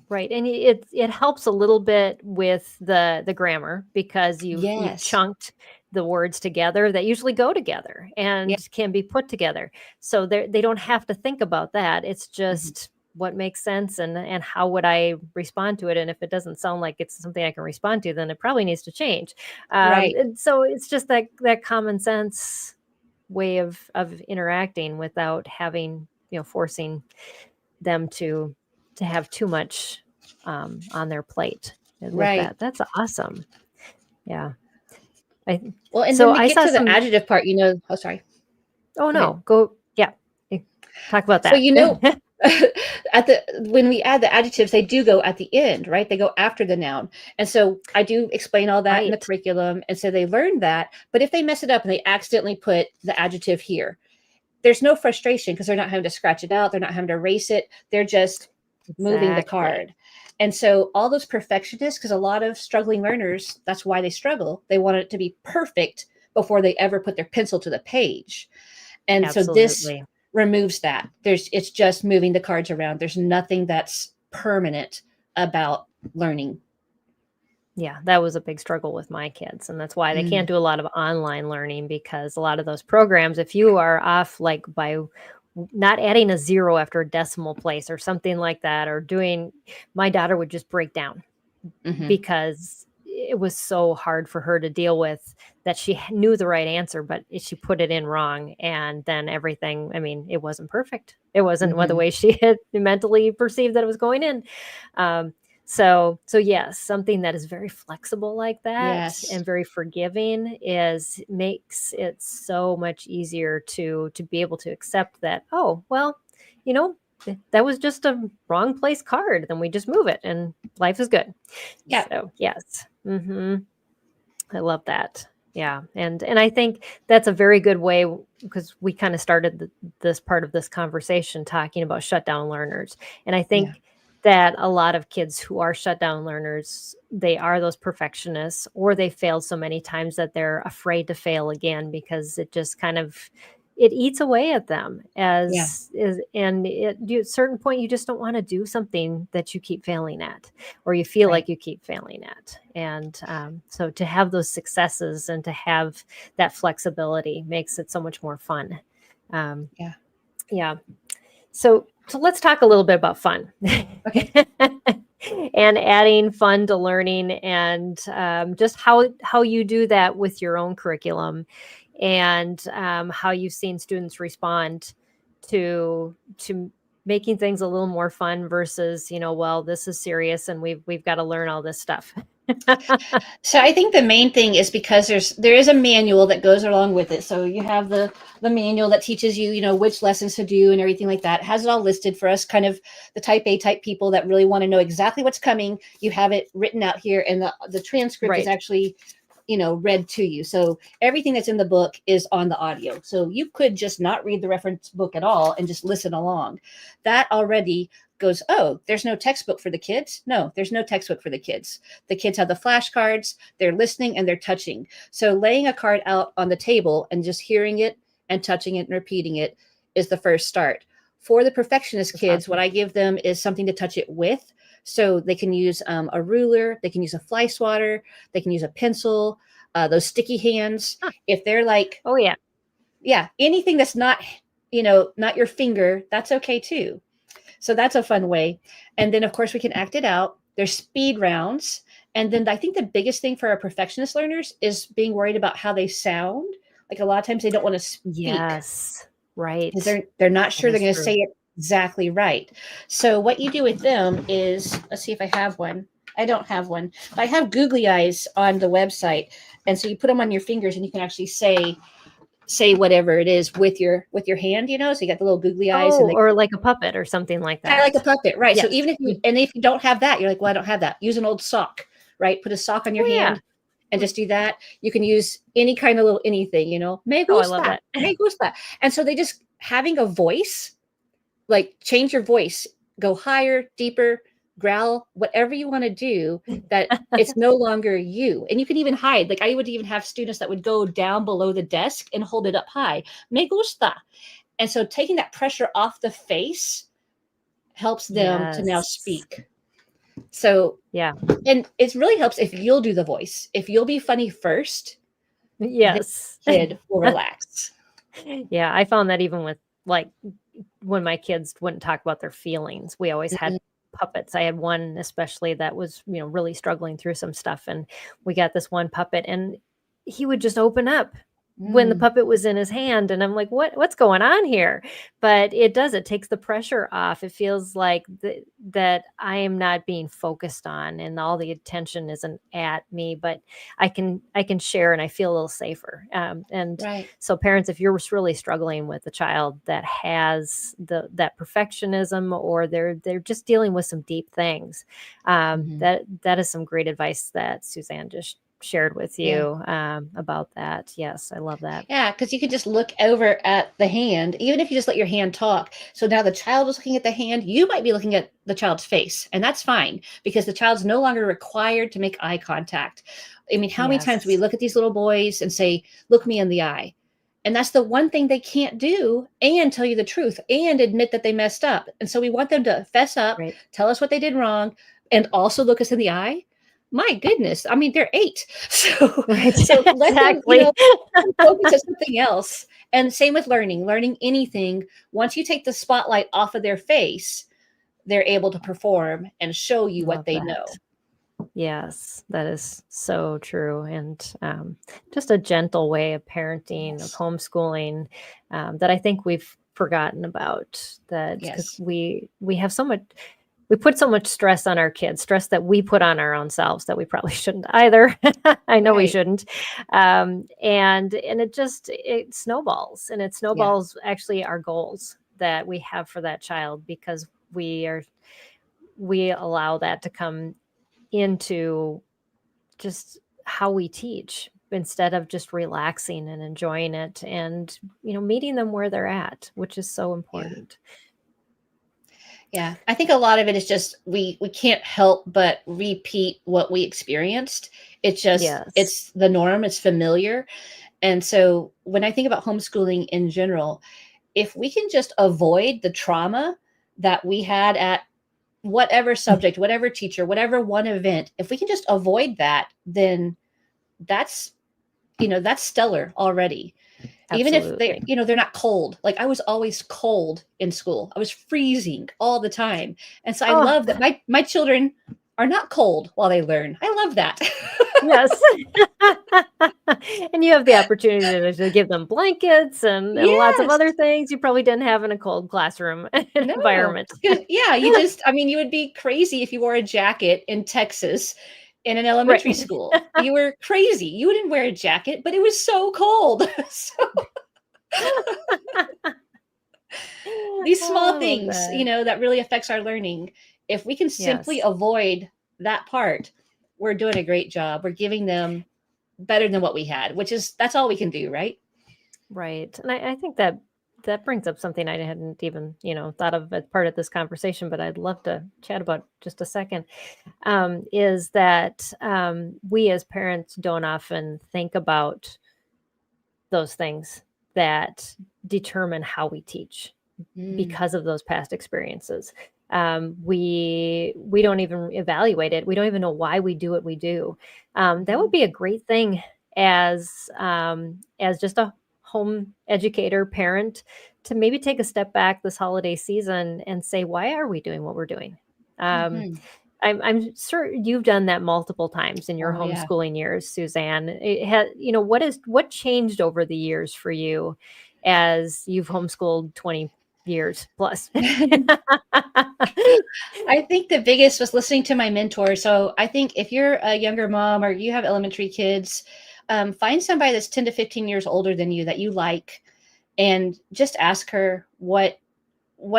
Right. And it helps a little bit with the grammar, because you've chunked the words together that usually go together and can be put together. So they don't have to think about that. It's just what makes sense and how would I respond to it. And if it doesn't sound like it's something I can respond to, then it probably needs to change. Right. And so it's just that common sense way of interacting without having, forcing them to have too much on their plate with that. That's awesome. Yeah. And then we get to the adjective part, Oh, sorry. Oh, no. Go. Yeah. Talk about that. So, when we add the adjectives, they do go at the end, right? They go after the noun. And so I do explain all that in the curriculum. And so they learn that. But if they mess it up and they accidentally put the adjective here, there's no frustration because they're not having to scratch it out. They're not having to erase it. They're just moving the card. And so all those perfectionists, because a lot of struggling learners, that's why they struggle. They want it to be perfect before they ever put their pencil to the page. And so this removes that. It's just moving the cards around. There's nothing that's permanent about learning. Yeah, that was a big struggle with my kids. And that's why they can't do a lot of online learning, because a lot of those programs, if you are off like by not adding a 0 after a decimal place or something like that, or my daughter would just break down because it was so hard for her to deal with that. She knew the right answer, but she put it in wrong. And then everything, it wasn't perfect. It wasn't the way she had mentally perceived that it was going in. So yes, something that is very flexible like that and very forgiving makes it so much easier to be able to accept that, oh, well, that was just a wrong place card. Then we just move it and life is good. Yeah. So yes. I love that. Yeah. And I think that's a very good way, because we kind of started this part of this conversation talking about shutdown learners. And I think that a lot of kids who are shutdown learners, they are those perfectionists, or they failed so many times that they're afraid to fail again, because it just kind of it eats away at them Yeah. and at a certain point you just don't want to do something that you keep failing at or you feel Right. like you keep failing at. And so to have those successes and to have that flexibility makes it so much more fun. Yeah. Yeah. So let's talk a little bit about fun. Okay. And adding fun to learning and just how you do that with your own curriculum and how you've seen students respond to making things a little more fun versus, well, this is serious and we've got to learn all this stuff. So I think the main thing is because there is a manual that goes along with it. So you have the manual that teaches you, which lessons to do and everything like that. It has it all listed for us, kind of the type A type people that really want to know exactly what's coming. You have it written out here, and the transcript is Right. actually read to you. So everything that's in the book is on the audio. So you could just not read the reference book at all and just listen along. That already goes, oh, there's no textbook for the kids. No, there's no textbook for the kids. The kids have the flashcards, they're listening and they're touching. So laying a card out on the table and just hearing it and touching it and repeating it is the first start. For the perfectionist kids, what I give them is something to touch it with. So they can use a ruler, they can use a fly swatter, they can use a pencil, those sticky hands. Huh. If they're like, Oh yeah, anything that's not, not your finger, that's okay too. So that's a fun way. And then of course we can act it out. There's speed rounds. And then I think the biggest thing for our perfectionist learners is being worried about how they sound. Like a lot of times they don't want to speak. yes, right. Because they're not sure That they're is going to true. say it exactly right. So what you do with them is, let's see if I have one. I don't have one. But I have googly eyes on the website. And so you put them on your fingers and you can actually say whatever it is with your hand, so you got the little googly eyes and Or like a puppet or something like kind of like a that. puppet, right? So Yes. even if you don't have that, you're like, well, I don't have that. Use an old sock, right? Put a sock on your Oh, yeah. hand and just do that. You can use any kind of little anything, me Oh, I love gusta, that. me gusta. And so they just having a voice, like change your voice, go higher, deeper, growl, whatever you want to do, that it's no longer you. And you can even hide. Like I would even have students that would go down below the desk and hold it up high. Me gusta. And so taking that pressure off the face helps them to now Yes. speak. So, Yeah. and it really helps if you'll do the voice. If you'll be funny first, Yes. the kid will relax. Yeah, I found that even with like when my kids wouldn't talk about their feelings, we always had puppets. I had one especially that was, really struggling through some stuff, and we got this one puppet and he would just open up when the puppet was in his hand, and I'm like, what's going on here? But it takes the pressure off. It feels like that I am not being focused on and all the attention isn't at me, but I can share and I feel a little safer. And Right. so parents, if you're really struggling with a child that has that perfectionism, or they're just dealing with some deep things, that is some great advice that Suzanne just shared with you about that. Yes, I love that. Yeah, because you can just look over at the hand, even if you just let your hand talk. So now the child is looking at the hand, you might be looking at the child's face, and that's fine because the child's no longer required to make eye contact. I mean, how many times do we look at these little boys and say, look me in the eye? And that's the one thing they can't do and tell you the truth and admit that they messed up. And so we want them to fess up, Right. tell us what they did wrong, and also look us in the eye. My goodness. I mean, they're 8. So, Right. so let Exactly. them, focus on something else. And same with learning anything. Once you take the spotlight off of their face, they're able to perform and show you what Love they that. know. Yes, that is so true. And just a gentle way of parenting, of homeschooling, that I think we've forgotten about, that because we have so much, we put so much stress on our kids, stress that we put on our own selves that we probably shouldn't either. I know we Right. shouldn't. And it snowballs, and it snowballs actually our goals that we have for that child, because we allow that to come into just how we teach, instead of just relaxing and enjoying it and meeting them where they're at, which is so important. Yeah, I think a lot of it is just we can't help but repeat what we experienced. It's just Yes. it's the norm, it's familiar. And so when I think about homeschooling in general, if we can just avoid the trauma that we had at whatever subject, whatever teacher, whatever one event, if we can just avoid that, then that's, that's stellar already. Even if they, Absolutely. they're not cold. Like I was always cold in school. I was freezing all the time. And so I Oh, love that my children are not cold while they learn. I love that. yes. And you have the opportunity to give them blankets and lots of Yes. other things you probably didn't have in a cold classroom No. environment. Yeah, you would be crazy if you wore a jacket in Texas in an elementary Right. school. You were crazy. You wouldn't wear a jacket, but it was so cold. So these I small love things, that. that really affects our learning. If we can simply Yes. avoid that part, we're doing a great job. We're giving them better than what we had, that's all we can do, right? Right. And I think that brings up something I hadn't even, thought of as part of this conversation, but I'd love to chat about just a second. Is that we as parents don't often think about those things that determine how we teach Mm, because of those past experiences. We don't even evaluate it. We don't even know why we do what we do. That would be a great thing as just a home educator parent to maybe take a step back this holiday season and say, why are we doing what we're doing? Um, mhm. I'm sure you've done that multiple times in your Oh, yeah. homeschooling years, Suzanne. What changed over the years for you as you've homeschooled 20 years plus? I think the biggest was listening to my mentor. So I think if you're a younger mom or you have elementary kids, find somebody that's 10 to 15 years older than you that you like, and just ask her what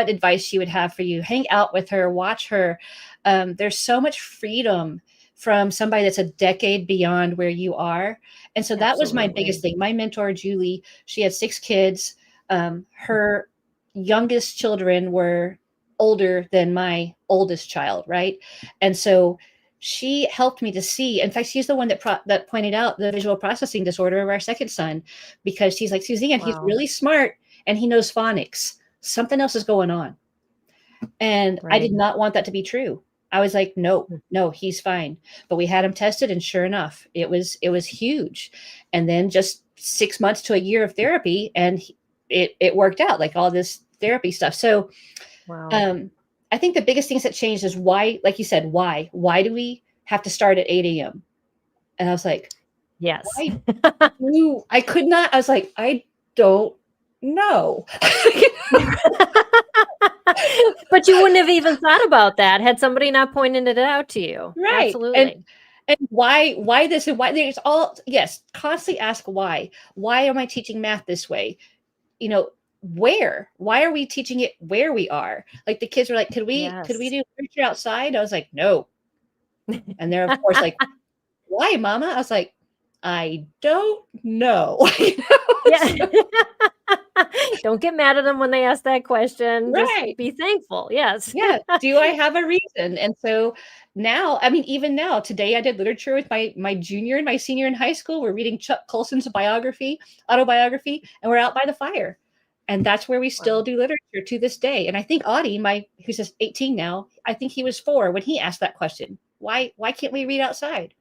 advice she would have for you. Hang out with her, watch her. There's so much freedom from somebody that's a decade beyond where you are. And so that was my biggest Absolutely. thing. My mentor, Julie, she had 6 kids. Her youngest children were older than my oldest child, right? And so she helped me to see. In fact, she's the one that pointed out the visual processing disorder of our second son, because she's like, Suzanne, he's Wow. really smart and he knows phonics. Something else is going on. And I Right. did not want that to be true. I was like, no, Mm. no, he's fine. But we had him tested, and sure enough, it was huge. And then just 6 months to a year of therapy, and it worked out, like all this therapy stuff. So Wow. um, I think the biggest things that changed is why, like you said, why do we have to start at 8 a.m.? And I was like, Yes. why I could not. I was like, I don't know. But you wouldn't have even thought about that had somebody not pointed it out to you. Right. And Absolutely. and why this, and why there's all, yes, constantly ask why. Why am I teaching math this way? Why are we teaching it where we are? Like the kids were like, could we Yes. do literature outside? I was like, no. And they're of course like, why, mama? I was like, I don't know. Yeah. Don't get mad at them when they ask that question. Just Right. be thankful. Yes. Yeah. Do I have a reason? And so now, I mean, even now, today I did literature with my junior and my senior in high school. We're reading Chuck Colson's autobiography, and we're out by the fire. And that's where we still Wow. do literature to this day. And I think Audie, who's just 18 now, I think he was 4 when he asked that question. Why can't we read outside?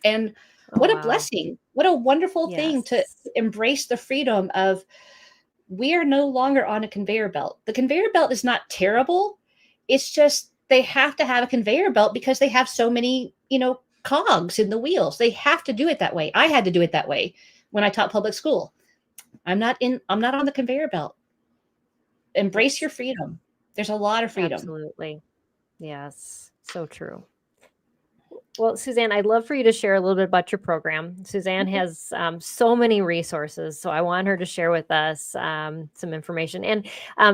And Oh, what a wow. blessing. What a wonderful thing to Yes. embrace the freedom of, we are no longer on a conveyor belt. The conveyor belt is not terrible. It's just they have to have a conveyor belt because they have so many, cogs in the wheels. They have to do it that way. I had to do it that way when I taught public school. I'm not on the conveyor belt. Embrace Yes. your freedom. There's a lot of freedom. Absolutely. Yes. So true. Well, Suzanne, I'd love for you to share a little bit about your program. Suzanne Okay. has so many resources, so I want her to share with us some information. And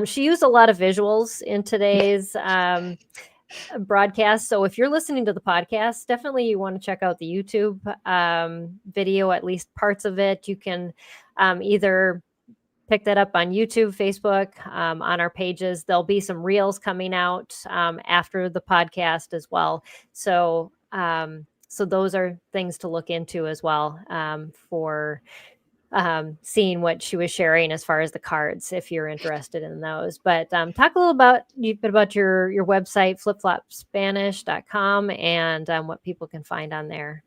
she used a lot of visuals in today's broadcast. So if you're listening to the podcast, definitely you want to check out the YouTube video, at least parts of it. You can either pick that up on YouTube, Facebook, on our pages. There'll be some reels coming out after the podcast as well. So those are things to look into as well for seeing what she was sharing as far as the cards, if you're interested in those. But talk a little about your website, flipflopspanish.com, and what people can find on there.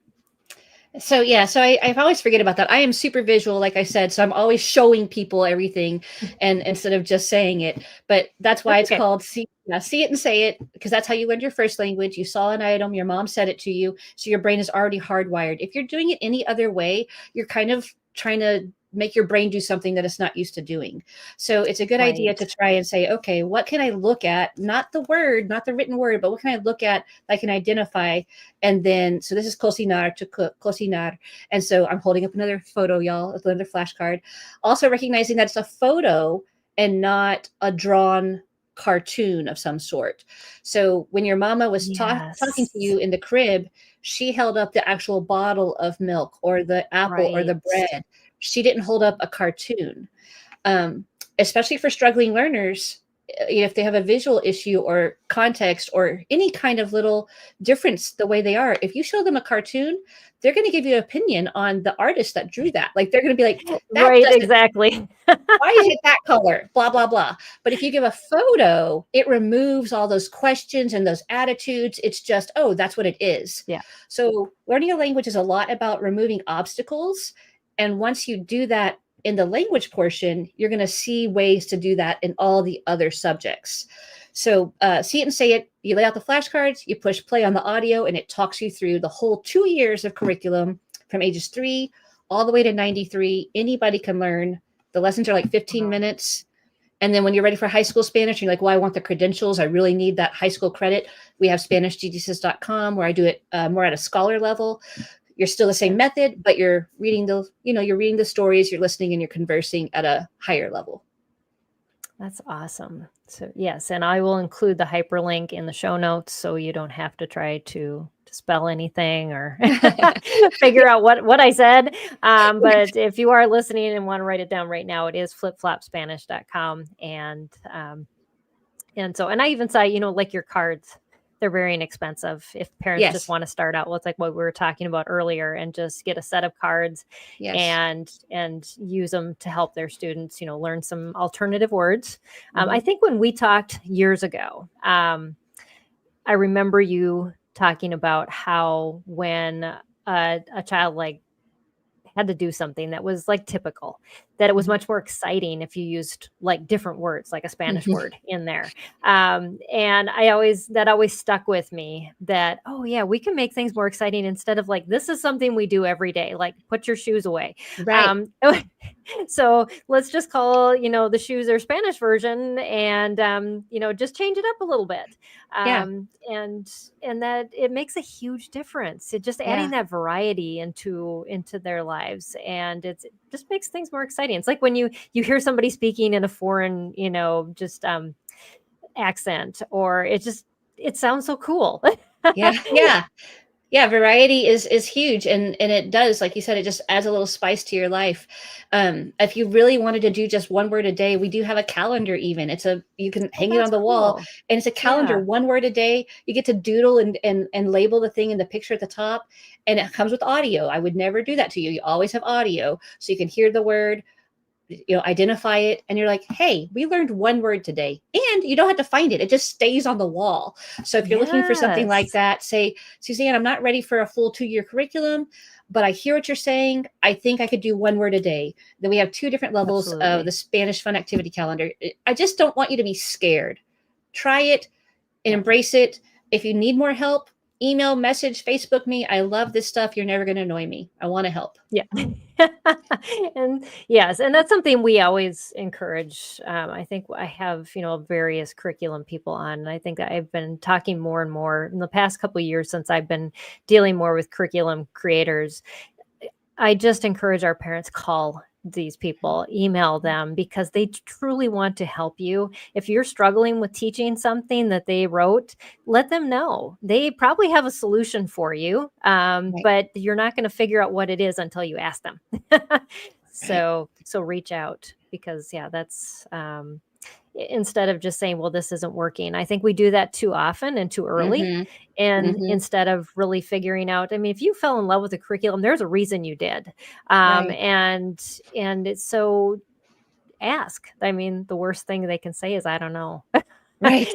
So yeah, so I always forget about that. I am super visual, like I said, so I'm always showing people everything, and instead of just saying it. But that's why it's okay. called see it and say it, because that's how you learned your first language. You saw an item, your mom said it to you, so your brain is already hardwired. If you're doing it any other way, you're kind of trying to make your brain do something that it's not used to doing. So it's a good idea Right. to try and say, okay, what can I look at? Not the word, not the written word, but what can I look at that I can identify? And then, so this is cocinar, to cook, cocinar. And so I'm holding up another photo, y'all, another flashcard. Also recognizing that it's a photo and not a drawn cartoon of some sort. So when your mama was talking to you in the crib, she held up the actual bottle of milk or the apple or the bread. She didn't hold up a cartoon. Especially for struggling learners, if they have a visual issue or context or any kind of little difference the way they are, if you show them a cartoon, they're going to give you an opinion on the artist that drew that. Like they're going to be like, right, exactly. Why is it that color? Blah, blah, blah. But if you give a photo, it removes all those questions and those attitudes. It's just, oh, that's what it is. Yeah. So learning a language is a lot about removing obstacles. And once you do that in the language portion, you're going to see ways to do that in all the other subjects. So see it and say it. You lay out the flashcards, you push play on the audio, and it talks you through the whole 2 years of curriculum from ages 3 all the way to 93. Anybody can learn. The lessons are like 15 minutes. And then when you're ready for high school Spanish, you're like, well, I want the credentials. I really need that high school credit. We have SpanishGDCs.com where I do it more at a scholar level. You're still the same method, but you're reading you're reading the stories, you're listening, and you're conversing at a higher level. That's awesome. So yes, and I will include the hyperlink in the show notes so you don't have to try to spell anything or figure out what I said. But if you are listening and want to write it down right now, it is flipflopspanish.com. And I even say, like your cards, they're very inexpensive. If parents just want to start out, well, it's like what we were talking about earlier, and just get a set of cards and use them to help their students, learn some alternative words. I think when we talked years ago, I remember you talking about how when a child had to do something that was like typical, that it was much more exciting if you used like different words, like a Spanish word in there. And that always stuck with me, that, oh yeah, we can make things more exciting instead of like, this is something we do every day, like put your shoes away. Right. So let's just call, the shoes their Spanish version, and, just change it up a little bit. And that it makes a huge difference. It just adding that variety into their lives, and it just makes things more exciting. It's like when you hear somebody speaking in a foreign, accent, or it sounds so cool. Yeah, variety is huge, and it does, like you said, it just adds a little spice to your life. If you really wanted to do just one word a day, we do have a calendar. Even you can hang it on the wall, and it's a calendar, 1 word a day. You get to doodle and label the thing in the picture at the top, and it comes with audio. I would never do that to you. You always have audio, so you can hear the word, identify it, and you're like, hey, we learned 1 word today, and you don't have to find it. It just stays on the wall. So if you're looking for something like that, say, Suzanne, I'm not ready for a full 2-year curriculum, but I hear what you're saying. I think I could do 1 word a day. Then we have 2 different levels of the Spanish Fun Activity Calendar. I just don't want you to be scared. Try it and embrace it. If you need more help, email, message, Facebook me. I love this stuff. You're never going to annoy me. I want to help. Yeah. And yes, and that's something we always encourage. I think I have, various curriculum people on, and I think I've been talking more and more in the past couple of years since I've been dealing more with curriculum creators. I just encourage our parents, call these people, email them, because they truly want to help you. If you're struggling with teaching something that they wrote, let them know. They probably have a solution for you, but you're not going to figure out what it is until you ask them. So reach out, because that's instead of just saying, well, this isn't working. I think we do that too often and too early. Mm-hmm. And Mm-hmm. instead of really figuring out, I mean, if you fell in love with the curriculum, there's a reason you did. Right. And it's so ask. I mean, the worst thing they can say is, I don't know. Right.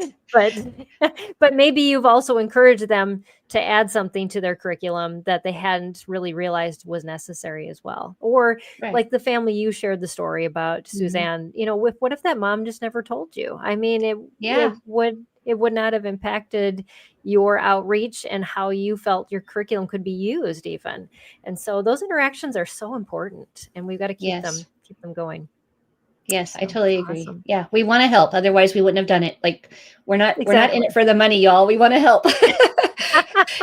but maybe you've also encouraged them to add something to their curriculum that they hadn't really realized was necessary as well. Or Right. like the family you shared the story about, Mm-hmm. Suzanne, what if that mom just never told you? I mean, Yeah. it would not have impacted your outreach and how you felt your curriculum could be used even. And so those interactions are so important, and we've got to keep Yes. them going. Yes, I So totally agree. awesome. Yeah, we want to help. Otherwise, we wouldn't have done it. Like we're not in Exactly. it for the money, y'all. We want to help.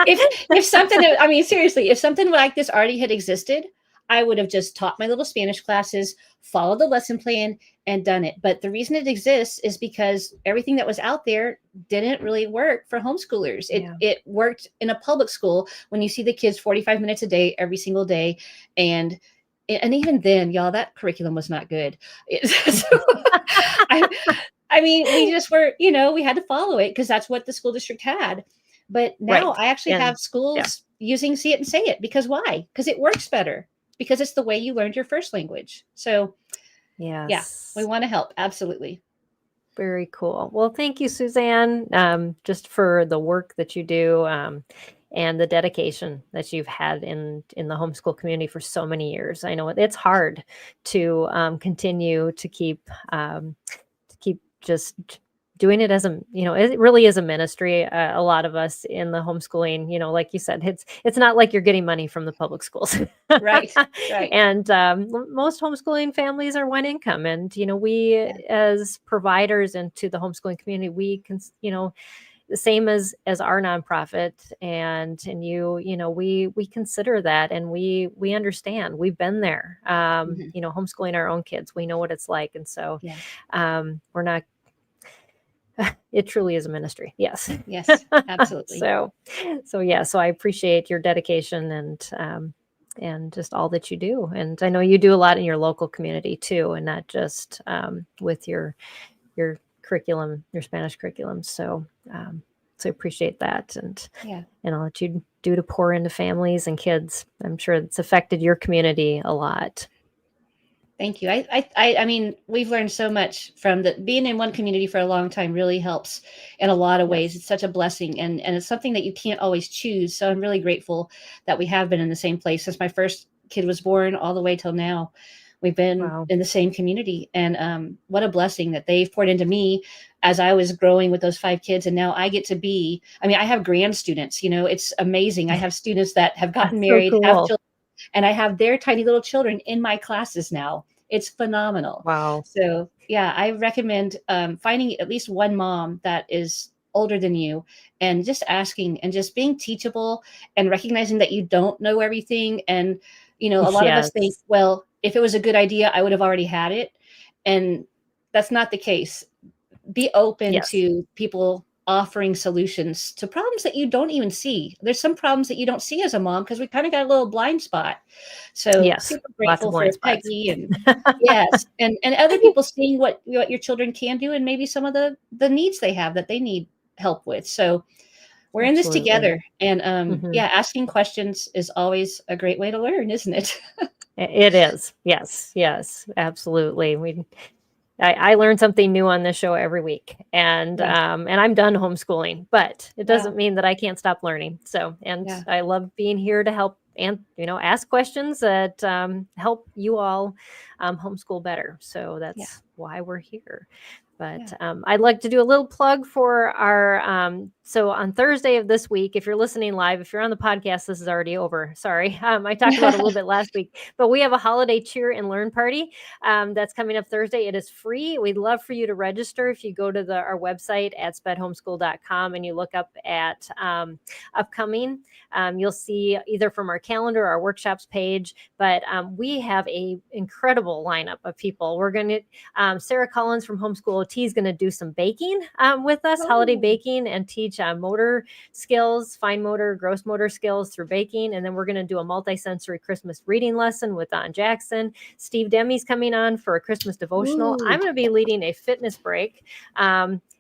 If something, I mean, seriously, if something like this already had existed, I would have just taught my little Spanish classes, followed the lesson plan, and done it. But the reason it exists is because everything that was out there didn't really work for homeschoolers. Yeah. It worked in a public school when you see the kids 45 minutes a day, every single day, and even then, y'all, that curriculum was not good. I mean, we just were, we had to follow it because that's what the school district had. But now Right. I actually And have schools using See It and Say It. Because why? Because it works better. Because it's the way you learned your first language. So yes. yeah, we want to help. Absolutely. Very cool. Well, thank you, Suzanne, just for the work that you do, and the dedication that you've had in the homeschool community for so many years. I know it's hard to continue to keep just doing it as it really is a ministry. A lot of us in the homeschooling, like you said, it's not like you're getting money from the public schools. Right. Right. And most homeschooling families are one income. And, we as providers into the homeschooling community, we can, the same as our nonprofit and we consider that, and we understand. We've been there, homeschooling our own kids. We know what it's like. And so we're not, it truly is a ministry. Yes. Yes, absolutely. So I appreciate your dedication and just all that you do. And I know you do a lot in your local community too, and not just with your curriculum, your Spanish curriculum. So I appreciate that. And all that you do to pour into families and kids. I'm sure it's affected your community a lot. Thank you. I mean, we've learned so much from being in one community for a long time really helps in a lot of ways. It's such a blessing, and it's something that you can't always choose. So I'm really grateful that we have been in the same place since my first kid was born all the way till now. We've been in the same community, and what a blessing that they've poured into me as I was growing with those 5 kids. And now I get to I have grand students, it's amazing. I have students that have gotten married, so cool. have children, and I have their tiny little children in my classes now. It's phenomenal. Wow. So yeah, I recommend finding at least one mom that is older than you and just asking and just being teachable and recognizing that you don't know everything. And, a lot of us think, well, if it was a good idea, I would have already had it. And that's not the case. Be open to people offering solutions to problems that you don't even see. There's some problems that you don't see as a mom because we kind of got a little blind spot. So super grateful for Peggy and and other people seeing what your children can do and maybe some of the needs they have that they need help with. So we're in this together, and asking questions is always a great way to learn, isn't it? It is. Yes, absolutely. I learn something new on this show every week, and I'm done homeschooling, but it doesn't mean that I can't stop learning. So, I love being here to help and, ask questions that help you all homeschool better. So that's why we're here. But I'd like to do a little plug for our, so on Thursday of this week, if you're listening live, if you're on the podcast, this is already over. Sorry. I talked about it a little bit last week, but we have a holiday cheer and learn party that's coming up Thursday. It is free. We'd love for you to register. If you go to our website at spedhomeschool.com and you look up at upcoming, you'll see either from our calendar or our workshops page, but we have a incredible lineup of people. We're going to, Sarah Collins from Homeschool T is going to do some baking with us, Oh. holiday baking, and teach motor skills, fine motor, gross motor skills through baking. And then we're going to do a multi-sensory Christmas reading lesson with Don Jackson. Steve Demi's coming on for a Christmas devotional. Ooh. I'm going to be leading a fitness break.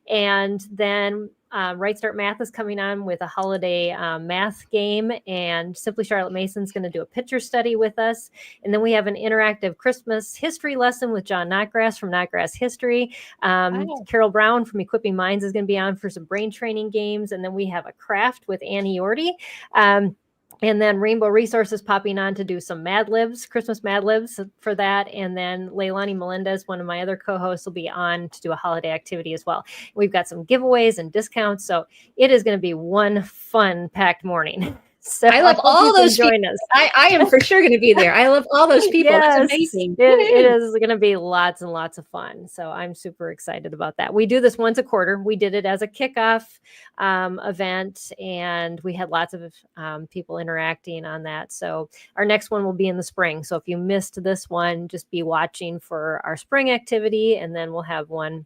And then Right Start Math is coming on with a holiday math game, and Simply Charlotte Mason's going to do a picture study with us. And then we have an interactive Christmas history lesson with John Knotgrass from Knotgrass History. Wow. Carol Brown from Equipping Minds is going to be on for some brain training games. And then we have a craft with Annie Yorty. And then Rainbow Resources popping on to do some Mad Libs, Christmas Mad Libs for that. And then Leilani Melendez, one of my other co-hosts, will be on to do a holiday activity as well. We've got some giveaways and discounts. So it is going to be one fun packed morning. So I love all those people. Join us. I am for sure going to be there. I love all those people. Yes, That's amazing. It is going to be lots and lots of fun. So I'm super excited about that. We do this once a quarter. We did it as a kickoff event, and we had lots of people interacting on that. So our next one will be in the spring. So if you missed this one, just be watching for our spring activity, and then we'll have one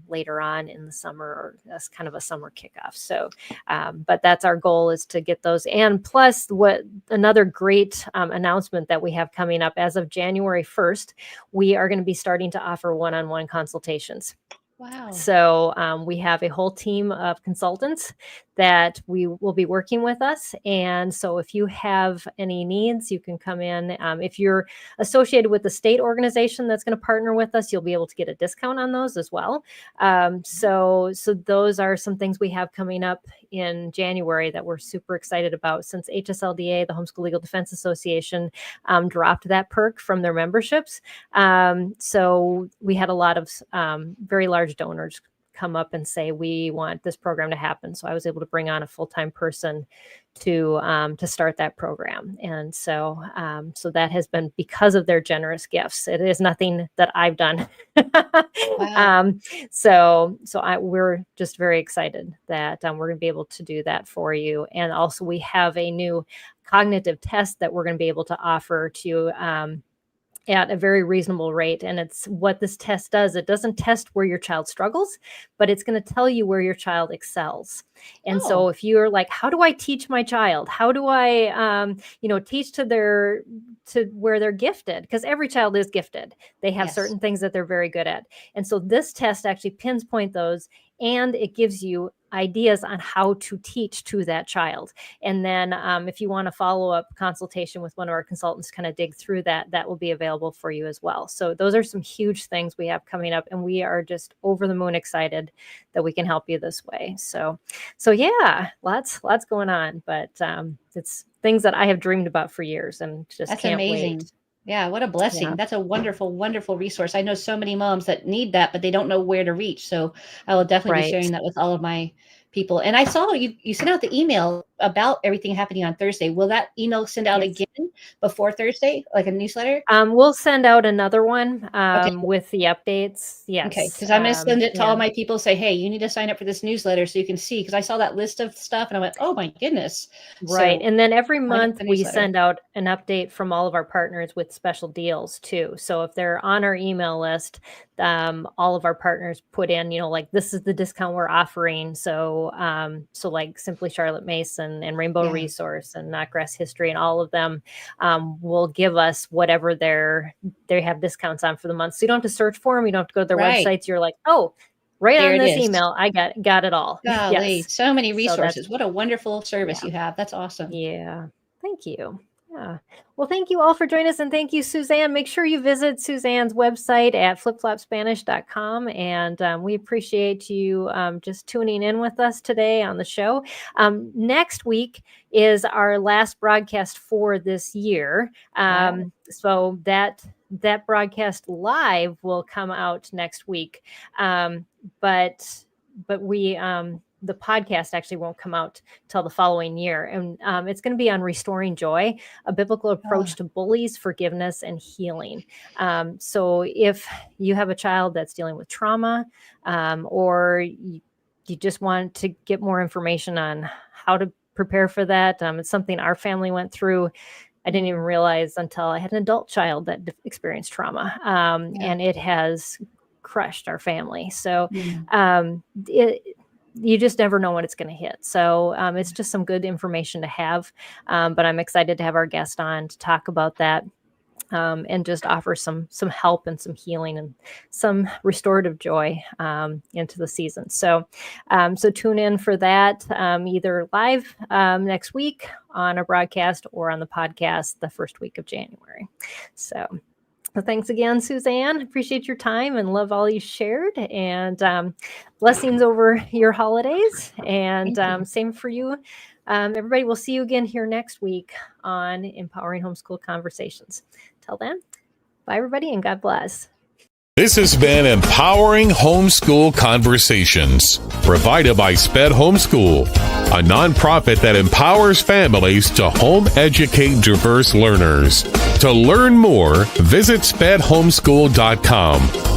later on in the summer, or as kind of a summer kickoff. So, but that's our goal, is to get those. And plus, what another great announcement that we have coming up, as of January 1st, we are going to be starting to offer one-on-one consultations. Wow. So we have a whole team of consultants that we will be working with us. And so if you have any needs, you can come in. If you're associated with the state organization that's going to partner with us, you'll be able to get a discount on those as well. So those are some things we have coming up in January that we're super excited about, since HSLDA, the Homeschool Legal Defense Association, dropped that perk from their memberships. So we had a lot of very large donors come up and say, we want this program to happen. So I was able to bring on a full-time person to start that program. And so that has been because of their generous gifts. It is nothing that I've done. Wow. We're just very excited that we're going to be able to do that for you. And also we have a new cognitive test that we're going to be able to offer to you at a very reasonable rate. And it's what this test does. It doesn't test where your child struggles, but it's going to tell you where your child excels. And so if you're like, how do I teach my child? How do I, teach to where they're gifted? Because every child is gifted. They have certain things that they're very good at. And so this test actually pinpoints those, and it gives you ideas on how to teach to that child. And then if you want a follow-up consultation with one of our consultants, kind of dig through that will be available for you as well. So those are some huge things we have coming up, and we are just over the moon excited that we can help you this way. So yeah, lots going on, but it's things that I have dreamed about for years, and just That's can't amazing. wait. Yeah, what a blessing. Yeah. That's a wonderful, wonderful resource. I know so many moms that need that, but they don't know where to reach. So I will definitely be sharing that with all of my people. And I saw you sent out the email about everything happening on Thursday. Will that email send out again before Thursday, like a newsletter? We'll send out another one Okay. with the updates. Yes. Okay, because I'm going to send it to all my people, say, hey, you need to sign up for this newsletter so you can see, because I saw that list of stuff and I went, oh my goodness. Right. So, and then every month we newsletter. send out an update from all of our partners with special deals too. So if they're on our email list, all of our partners put in, like, this is the discount we're offering. So like Simply Charlotte Mason and Rainbow Resource and Knotgrass History, and all of them will give us whatever they have discounts on for the month. So you don't have to search for them. You don't have to go to their websites. You're like, oh, right there on this is. email, I got it all. Golly, Yes. so many resources. What a wonderful service you have. That's awesome. Yeah. Thank you. Yeah. Well, thank you all for joining us. And thank you, Suzanne. Make sure you visit Suzanne's website at flipflopspanish.com. And we appreciate you just tuning in with us today on the show. Next week is our last broadcast for this year. So that broadcast live will come out next week. But we the podcast actually won't come out till the following year. And it's going to be on Restoring Joy, a biblical approach to bullies, forgiveness, and healing. So if you have a child that's dealing with trauma, or you just want to get more information on how to prepare for that, it's something our family went through. I didn't even realize until I had an adult child that experienced trauma. And it has crushed our family. So you just never know when it's going to hit. So it's just some good information to have. But I'm excited to have our guest on to talk about that. And just offer some help and some healing and some restorative joy into the season. So tune in for that either live next week on a broadcast or on the podcast the first week of January. So thanks again, Suzanne. Appreciate your time and love all you shared. And blessings over your holidays. And same for you. Everybody, we'll see you again here next week on Empowering Homeschool Conversations. Till then, bye everybody and God bless. This has been Empowering Homeschool Conversations, provided by SPED Homeschool, a nonprofit that empowers families to home educate diverse learners. To learn more, visit spedhomeschool.com